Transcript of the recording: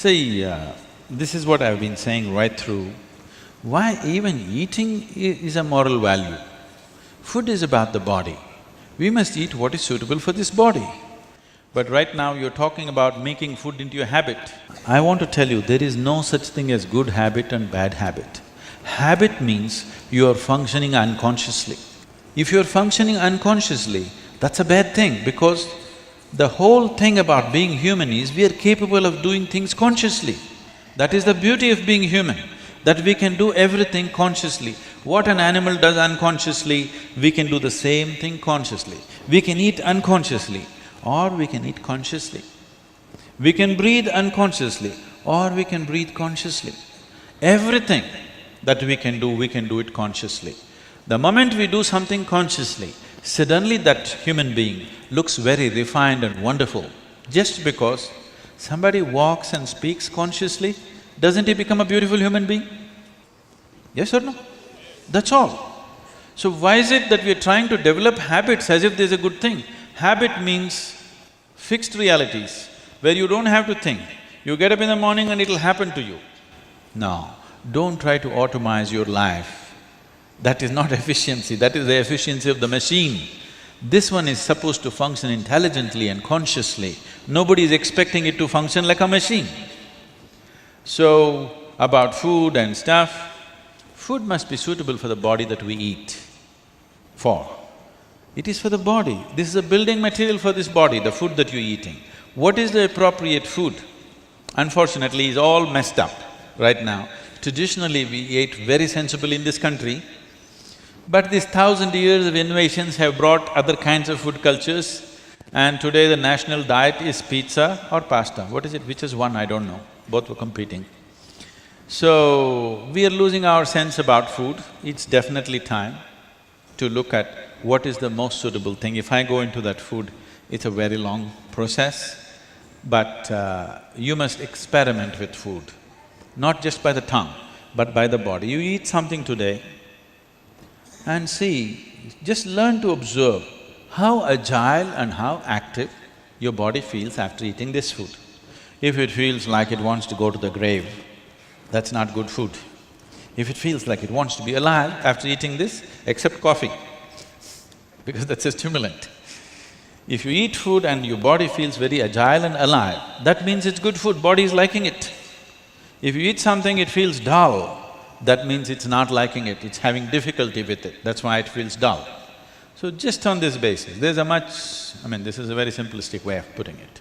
See, this is what I've been saying right through. Why even eating is a moral value? Food is about the body. We must eat what is suitable for this body. But right now you're talking about making food into a habit. I want to tell you, there is no such thing as good habit and bad habit. Habit means you are functioning unconsciously. If you're functioning unconsciously, that's a bad thing because the whole thing about being human is we are capable of doing things consciously. That is the beauty of being human, that we can do everything consciously. What an animal does unconsciously, we can do the same thing consciously. We can eat unconsciously or we can eat consciously. We can breathe unconsciously or we can breathe consciously. Everything that we can do it consciously. The moment we do something consciously, suddenly that human being looks very refined and wonderful. Just because somebody walks and speaks consciously, doesn't he become a beautiful human being? Yes or no? That's all. So why is it that we are trying to develop habits as if there's a good thing? Habit means fixed realities, where you don't have to think. You get up in the morning and it'll happen to you. No, don't try to automize your life. That is not efficiency, that is the efficiency of the machine. This one is supposed to function intelligently and consciously. Nobody is expecting it to function like a machine. So, about food and stuff, food must be suitable for the body that we eat for. It is for the body. This is a building material for this body, the food that you're eating. What is the appropriate food? Unfortunately, it's all messed up right now. Traditionally, we ate very sensibly in this country, but these 1,000 years of innovations have brought other kinds of food cultures, and today the national diet is pizza or pasta. What is it? Which is one? I don't know. Both were competing. So, we are losing our sense about food. It's definitely time to look at what is the most suitable thing. If I go into that food, it's a very long process, but you must experiment with food, not just by the tongue, but by the body. You eat something today and see, just learn to observe how agile and how active your body feels after eating this food. If it feels like it wants to go to the grave, that's not good food. If it feels like it wants to be alive after eating this, except coffee, because that's a stimulant. If you eat food and your body feels very agile and alive, that means it's good food, body is liking it. If you eat something, it feels dull, that means it's not liking it, it's having difficulty with it, that's why it feels dull. So just on this basis, there's a much… this is a very simplistic way of putting it.